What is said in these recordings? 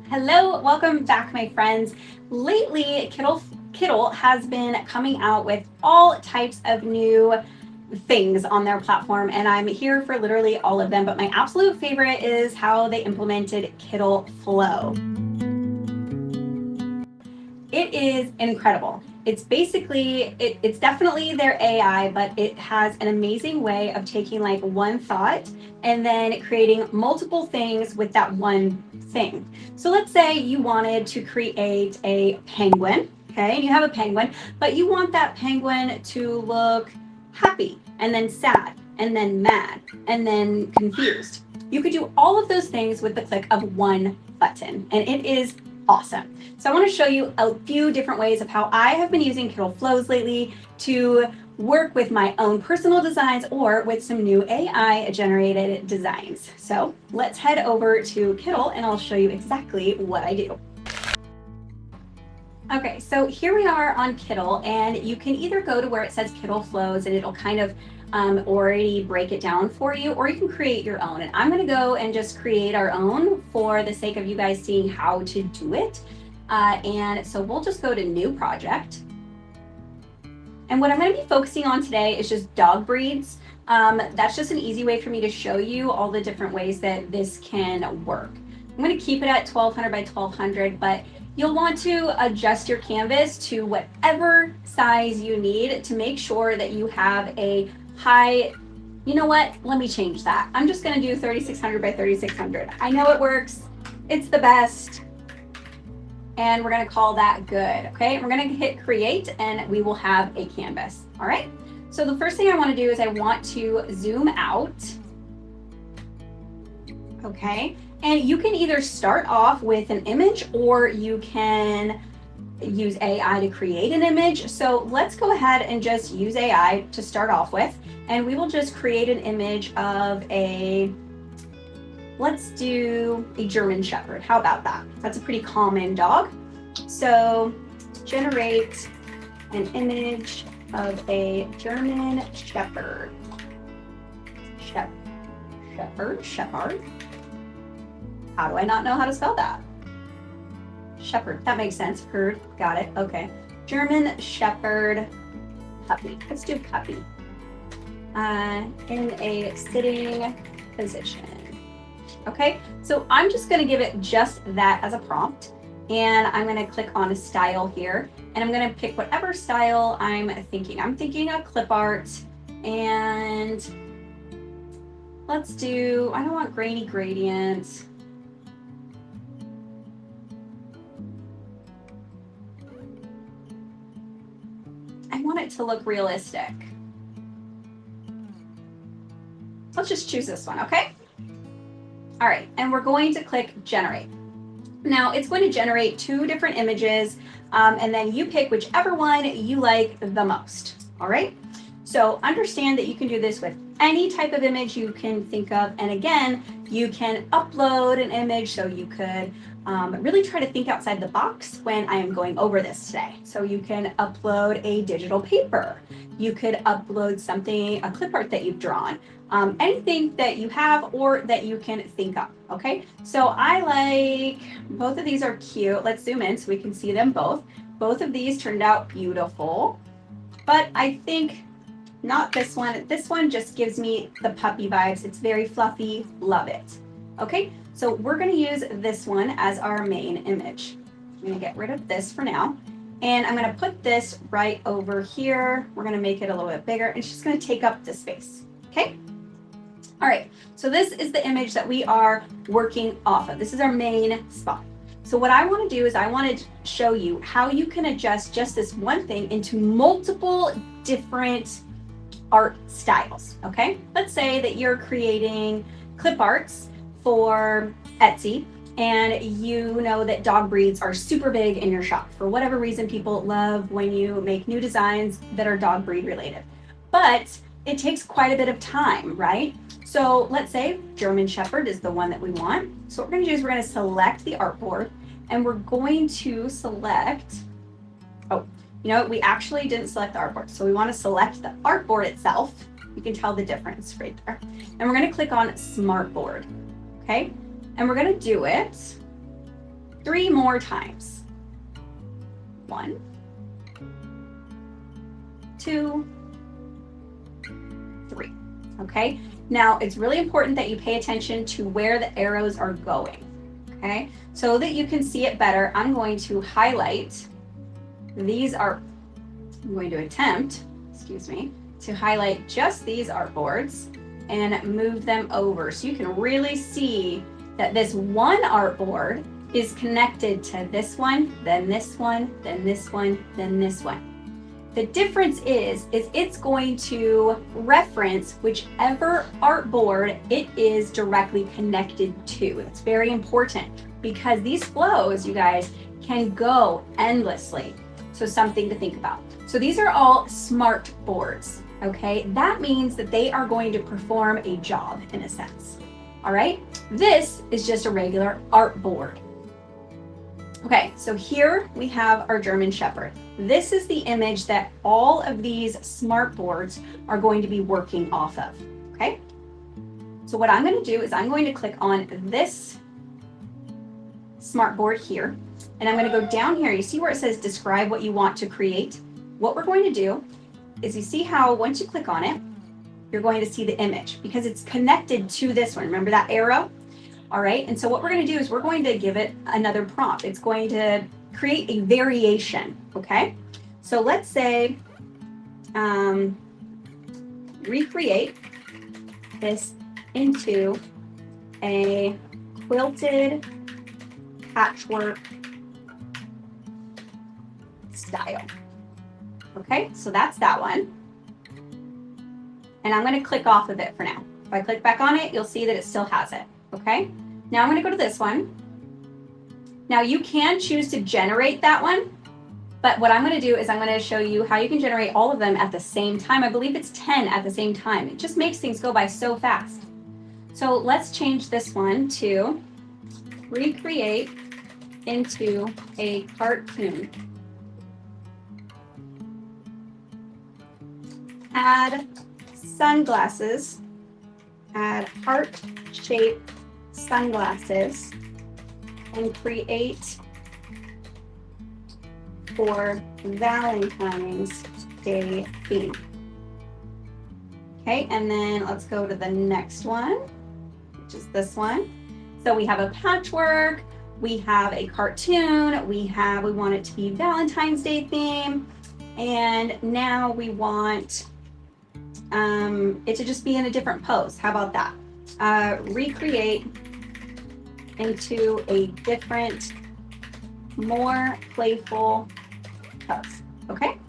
Hello, welcome back, my friends. Lately, Kittl has been coming out with all types of new things on their platform, and I'm here for literally all of them. But my absolute favorite is how they implemented Kittl Flow. It is incredible. It's basically, it's definitely their AI, but it has an amazing way of taking like one thought and then creating multiple things with that one thing. So let's say you wanted to create a penguin, okay? And you have a penguin, but you want that penguin to look happy and then sad and then mad and then confused. You could do all of those things with the click of one button, and it is awesome. So I want to show you a few different ways of how I have been using Kittl Flows lately to work with my own personal designs or with some new AI generated designs. So let's head over to Kittl and I'll show you exactly what I do. Okay, so here we are on Kittl, and you can either go to where it says Kittl Flows and it'll kind of already break it down for you, or you can create your own. And I'm going to go and just create our own for the sake of you guys seeing how to do it. And so we'll just go to new project. And what I'm going to be focusing on today is just dog breeds. That's just an easy way for me to show you all the different ways that this can work. I'm going to keep it at 1200 by 1200, but you'll want to adjust your canvas to whatever size you need to make sure that you have a high, you know what, let me change that. I'm just going to do 3600 by 3600. I know it works. It's the best. And we're going to call that good. Okay, we're going to hit create and we will have a canvas. All right, so the first thing I want to do is I want to zoom out. Okay, and you can either start off with an image or you can use AI to create an image. So let's go ahead and just use AI to start off with, and we will just create an image of let's do a German Shepherd. How about that? That's a pretty common dog. So generate an image of a German Shepherd. Shepherd. How do I not know how to spell that? Shepherd, that makes sense. Herd, got it, okay. German Shepherd puppy. Let's do puppy. In a sitting position. Okay, so I'm just gonna give it just that as a prompt, and I'm gonna click on a style here, and I'm gonna pick whatever style I'm thinking. I'm thinking a clip art, and let's do, I don't want grainy gradients. I want it to look realistic. Let's just choose this one, okay? All right, and we're going to click generate. Now it's going to generate two different images, and then you pick whichever one you like the most, all right? So understand that you can do this with any type of image you can think of, and again, you can upload an image, so you could really try to think outside the box when I am going over this today. So you can upload a digital paper. You could upload something, a clip art that you've drawn, anything that you have or that you can think of, okay? So I like, both of these are cute. Let's zoom in so we can see them both. Both of these turned out beautiful, but I think not this one. This one just gives me the puppy vibes. It's very fluffy, love it. Okay, so we're gonna use this one as our main image. I'm gonna get rid of this for now. And I'm gonna put this right over here. We're gonna make it a little bit bigger. It's just gonna take up the space, okay? All right, so this is the image that we are working off of. This is our main spot. So what I wanna do is I wanna show you how you can adjust just this one thing into multiple different art styles, okay? Let's say that you're creating clip arts for Etsy, and you know that dog breeds are super big in your shop. For whatever reason, people love when you make new designs that are dog breed related. But it takes quite a bit of time, right? So let's say German Shepherd is the one that we want. So what we're gonna do is we're gonna select the artboard, and we're going to select, oh, you know what, we actually didn't select the artboard. So we wanna select the artboard itself. You can tell the difference right there. And we're gonna click on Smartboard, okay? And we're gonna do it 3 more times. 1, 2, 3. Okay? Now, it's really important that you pay attention to where the arrows are going. Okay? So that you can see it better, I'm going to highlight these I'm going to attempt, to highlight just these artboards and move them over so you can really see that this one artboard is connected to this one, then this one, then this one, then this one. The difference is it's going to reference whichever artboard it is directly connected to. It's very important because these flows, you guys, can go endlessly. So something to think about. So these are all smart boards, okay? That means that they are going to perform a job in a sense, all right? This is just a regular artboard. Okay, so here we have our German Shepherd. This is the image that all of these smart boards are going to be working off of, okay? So what I'm going to do is I'm going to click on this smart board here, and I'm going to go down here. You see where it says describe what you want to create? What we're going to do is you see how once you click on it, you're going to see the image because it's connected to this one. Remember that arrow? All right, and so what we're going to do is we're going to give it another prompt. It's going to create a variation, okay? So let's say recreate this into a quilted patchwork style. Okay, so that's that one. And I'm going to click off of it for now. If I click back on it, you'll see that it still has it. Okay, now I'm going to go to this one. Now you can choose to generate that one, but what I'm going to do is I'm going to show you how you can generate all of them at the same time. I believe it's 10 at the same time. It just makes things go by so fast. So let's change this one to recreate into a cartoon. Add sunglasses, add heart-shaped sunglasses, and create for Valentine's Day theme. Okay, and then let's go to the next one, which is this one. So we have a patchwork, we have a cartoon, we want it to be Valentine's Day theme, and now we want it to just be in a different pose. How about that? Recreate into a different, more playful pose. Okay?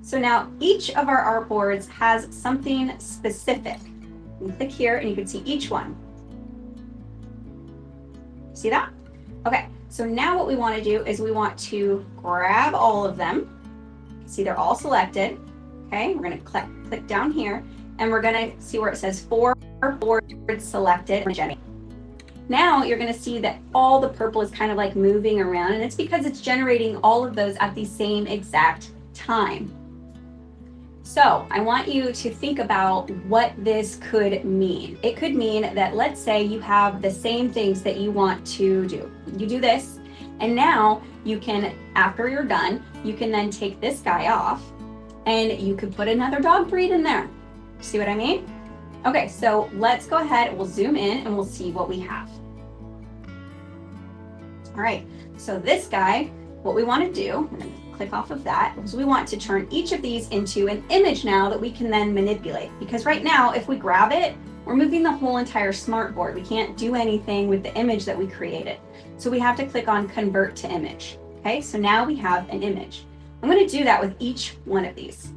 So now each of our artboards has something specific. You click here and you can see each one. See that? Okay, so now what we want to do is we want to grab all of them. See, they're all selected. Okay, we're going to click down here and we're going to see where it says 4 boards selected. Now you're going to see that all the purple is kind of like moving around, and it's because it's generating all of those at the same exact time. So I want you to think about what this could mean. It could mean that, let's say you have the same things that you want to do. You do this, and now you can, after you're done, you can then take this guy off and you could put another dog breed in there. See what I mean? Okay, so let's go ahead, we'll zoom in and we'll see what we have. All right, so this guy, what we want to do, we're going to click off of that, is we want to turn each of these into an image now that we can then manipulate. Because right now, if we grab it, we're moving the whole entire smartboard. We can't do anything with the image that we created. So we have to click on convert to image. Okay, so now we have an image. I'm going to do that with each one of these.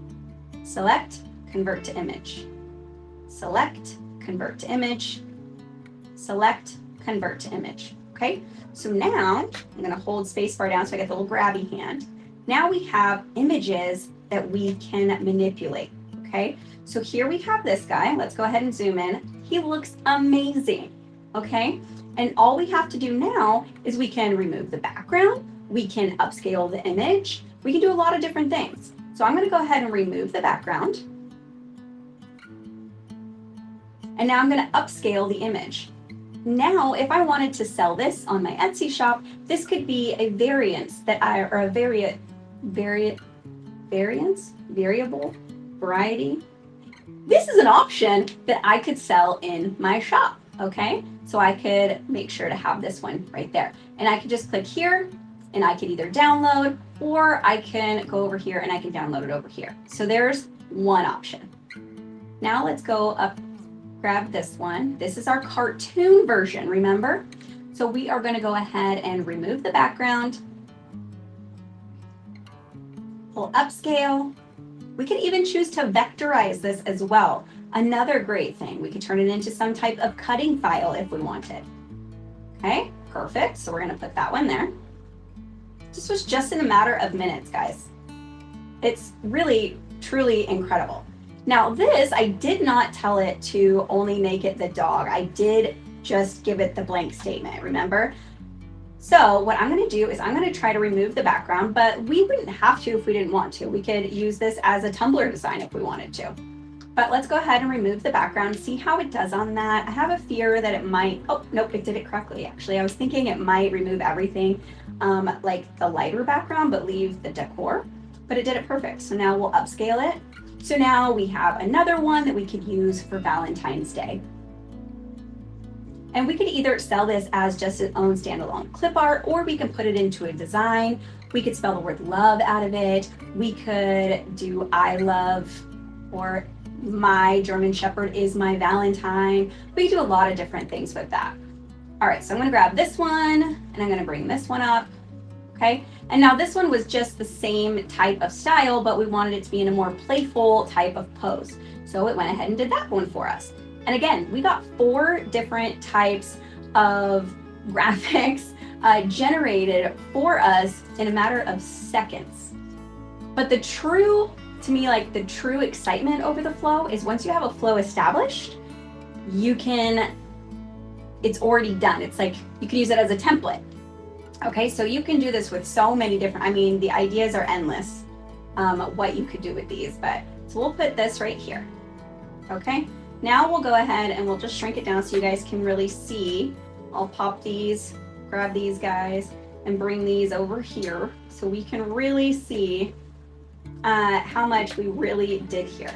Select, convert to image. Select, convert to image. Select, convert to image. Okay, so now I'm going to hold spacebar down so I get the little grabby hand. Now we have images that we can manipulate. Okay, so here we have this guy. Let's go ahead and zoom in. He looks amazing. Okay, and all we have to do now is we can remove the background. We can upscale the image. We can do a lot of different things. So I'm going to go ahead and remove the background. And now I'm going to upscale the image. Now, if I wanted to sell this on my Etsy shop, this could be a variance that or a variable, variety. This is an option that I could sell in my shop, okay? So I could make sure to have this one right there. And I could just click here and I could either download or I can go over here and I can download it over here. So there's one option. Now let's go up, grab this one. This is our cartoon version, remember? So we are going to go ahead and remove the background. We'll upscale. We could even choose to vectorize this as well. Another great thing. We could turn it into some type of cutting file if we wanted. Okay, perfect. So we're going to put that one there. This was just in a matter of minutes, guys. It's really, truly incredible. Now this, I did not tell it to only make it the dog. I did just give it the blank statement, remember? So what I'm going to do is I'm going to try to remove the background, but we wouldn't have to if we didn't want to. We could use this as a Tumblr design if we wanted to. But let's go ahead and remove the background, see how it does on that. I have a fear that it might, oh, nope, it did it correctly actually. I was thinking it might remove everything like the lighter background, but leave the decor, but it did it perfect. So now we'll upscale it. So now we have another one that we could use for Valentine's Day. And we could either sell this as just its own standalone clip art, or we can put it into a design. We could spell the word love out of it. We could do I love, or my German Shepherd is my Valentine. We could do a lot of different things with that. All right, so I'm gonna grab this one and I'm gonna bring this one up, okay? And now this one was just the same type of style, but we wanted it to be in a more playful type of pose. So it went ahead and did that one for us. And again, we got 4 different types of graphics generated for us in a matter of seconds. But the true, to me, like the true excitement over the flow is once you have a flow established, you can, it's already done. It's like, you can use it as a template. Okay, so you can do this with so many different, I mean, the ideas are endless, what you could do with these, but, so we'll put this right here, okay? Now we'll go ahead and we'll just shrink it down so you guys can really see. I'll pop these, grab these guys, and bring these over here so we can really see how much we really did here.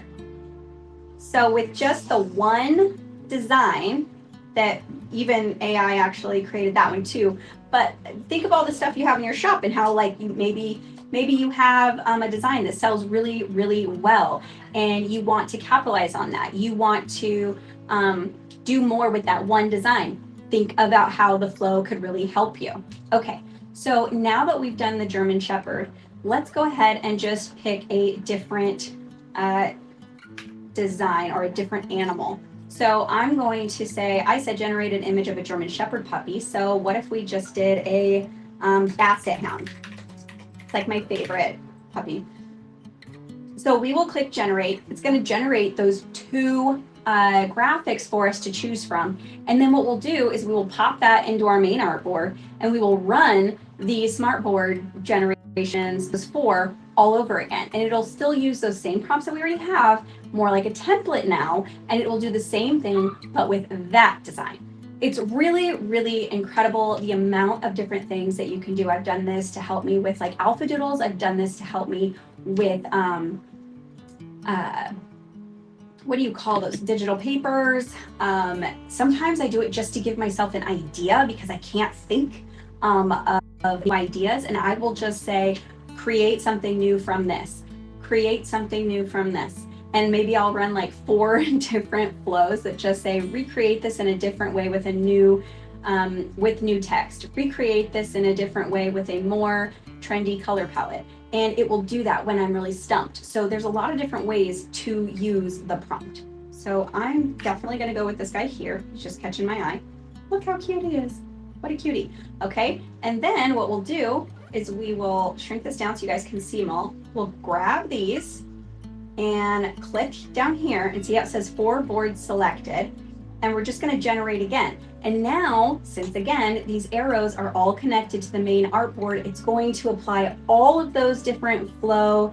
So with just the one design, that even AI actually created that one too, but think of all the stuff you have in your shop and how like you maybe you have a design that sells really, really well and you want to capitalize on that. You want to do more with that one design. Think about how the flow could really help you. Okay, so now that we've done the German Shepherd, let's go ahead and just pick a different design or a different animal. So I'm going to say, I said generate an image of a German Shepherd puppy. So what if we just did a basset hound? It's like my favorite puppy. So we will click generate. It's going to generate those 2 graphics for us to choose from. And then what we'll do is we will pop that into our main artboard and we will run the Smartboard generations, those 4, all over again. And it'll still use those same prompts that we already have, more like a template now, and it will do the same thing, but with that design. It's really, really incredible the amount of different things that you can do. I've done this to help me with like alpha doodles. I've done this to help me with, what do you call those? Digital papers. Sometimes I do it just to give myself an idea because I can't think of new ideas, and I will just say, create something new from this, create something new from this. And maybe I'll run like 4 different flows that just say, recreate this in a different way with a new, with new text, recreate this in a different way with a more trendy color palette. And it will do that when I'm really stumped. So there's a lot of different ways to use the prompt. So I'm definitely gonna go with this guy here. He's just catching my eye. Look how cute he is. What a cutie. Okay, and then what we'll do is we will shrink this down so you guys can see them all. We'll grab these and click down here and see how it says 4 boards selected. And we're just gonna generate again. And now, since again, these arrows are all connected to the main artboard, it's going to apply all of those different flow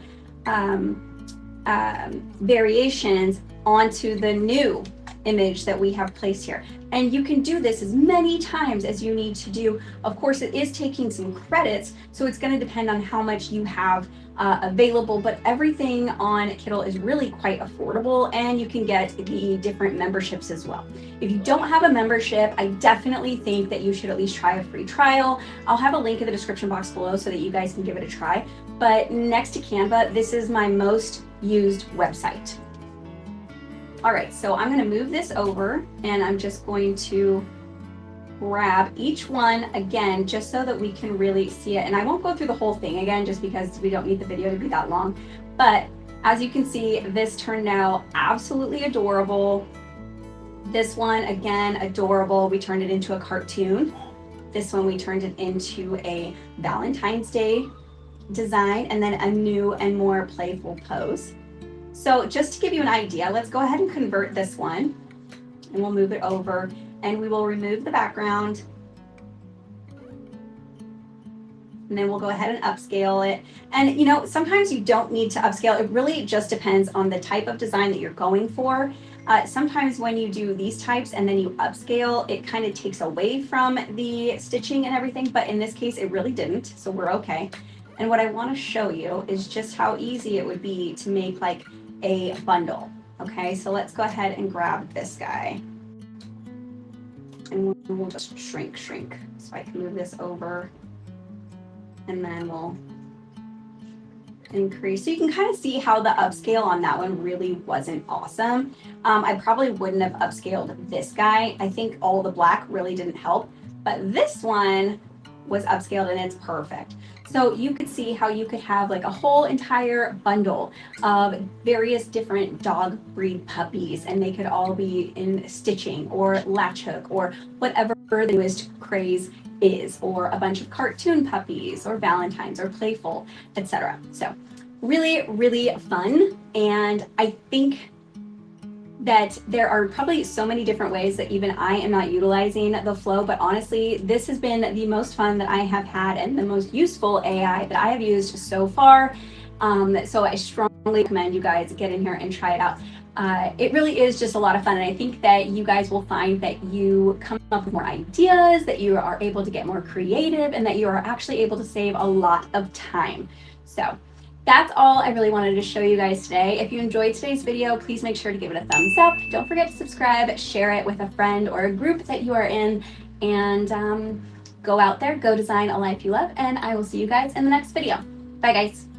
variations onto the new image that we have placed here. And you can do this as many times as you need to do. Of course, it is taking some credits, so it's going to depend on how much you have available, but everything on Kittl is really quite affordable, and you can get the different memberships as well. If you don't have a membership, I definitely think that you should at least try a free trial. I'll have a link in the description box below so that you guys can give it a try. But next to Canva, this is my most used website. All right, so I'm going to move this over, and I'm just going to grab each one again, just so that we can really see it. And I won't go through the whole thing again, just because we don't need the video to be that long. But as you can see, this turned out absolutely adorable. This one, again, adorable. We turned it into a cartoon. This one, we turned it into a Valentine's Day design, and then a new and more playful pose. So just to give you an idea, let's go ahead and convert this one, and we'll move it over, and we will remove the background, and then we'll go ahead and upscale it. And you know, sometimes you don't need to upscale. It really just depends on the type of design that you're going for. Sometimes when you do these types and then you upscale, it kind of takes away from the stitching and everything, but in this case, it really didn't, so we're okay. And what I want to show you is just how easy it would be to make like a bundle. Okay, so let's go ahead and grab this guy. And we'll just shrink. So I can move this over, and then we'll increase. So you can kind of see how the upscale on that one really wasn't awesome. I probably wouldn't have upscaled this guy. I think all the black really didn't help, but this one was upscaled and it's perfect. So you could see how you could have like a whole entire bundle of various different dog breed puppies, and they could all be in stitching or latch hook or whatever the newest craze is, or a bunch of cartoon puppies or Valentine's or playful, etc. So really, really fun. And I think that there are probably so many different ways that even I am not utilizing the Flow, but honestly, this has been the most fun that I have had and the most useful AI that I have used so far. So I strongly recommend you guys get in here and try it out. It really is just a lot of fun, and I think that you guys will find that you come up with more ideas, that you are able to get more creative, and that you are actually able to save a lot of time. So that's all I really wanted to show you guys today. If you enjoyed today's video, please make sure to give it a thumbs up. Don't forget to subscribe, share it with a friend or a group that you are in, and go out there, go design a life you love, and I will see you guys in the next video. Bye guys.